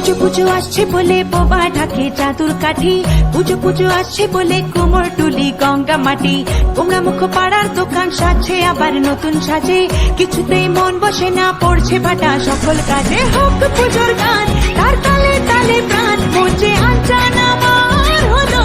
পুজো পুজো আসছে বলে বোবা ঢাকে চাদুর কাঠি, পুজো পুজো আসছে বলে কোমর টুলি গঙ্গা মাটি। কুমড়া মুখ পাড়ার দোকান সাজছে আবার নতুন সাজে, কিছুতেই মন বসে না পড়ছে ভাটা সকল কাজে। হোক পুজোর গান তার তালে তালে প্রাণ, মঞ্চে আনচান আমার হলো।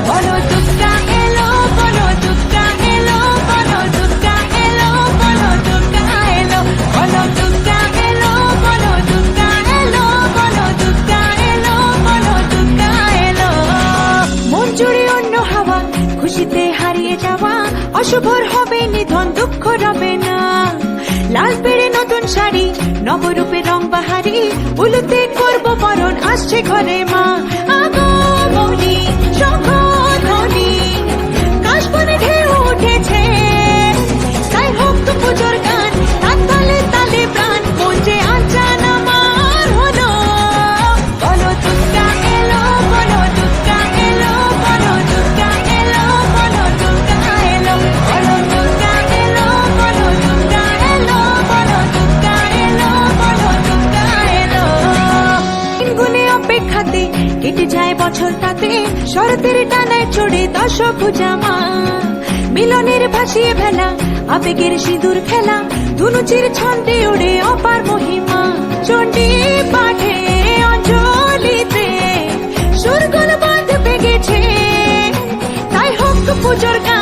বলো দুর্গা এলো, বলো দুর্গা এলো, বলো দুর্গা এলো, বলো দুর্গা এলো, বলো দুর্গা এলো, বলো দুর্গা এলো, বলো দুর্গা এলো, বলো দুর্গা এলো। মন জুড়ে অন্য হাওয়া, খুশিতে হারিয়ে যাওয়া অশুভর হবে নিধন, দুঃখ রবে না। লাল পেড়ে নতুন শাড়ি, নবরূপে রং বাহারি, উলুতে করবো বরণ, আসছে ঘরে মা। আগমনী শঙ্খধ্বনি, কাশবনে ঢেউ উঠেছে, তাই হোক তো পুজোর গান তার তালে তালে প্রাণ, মঞ্চে আনচান আমার হলো। বলো দুর্গা এলো, বলো দুর্গা এলো, বলো দুর্গা এলো, বলো দুর্গা এলো, বলো দুর্গা এলো, বলো দুর্গা এলো, বলো দুর্গা এলো, বলো দুর্গা এলো। গুনে অপেক্ষাতে কেটে যায় বছর তাতে, শরতের টানায় চড়ে দশভুজা মা। মিলনের ভাসিয়ে ভেলা, আবেগের সিঁদুর খেলা, ধুনুচির ছন্দে ওড়ে অপার মহিমা। চণ্ডী পাঠে অঞ্জলিতে সুরগুলো বাঁধ পেগেছে, তাই হোক পুজোর গান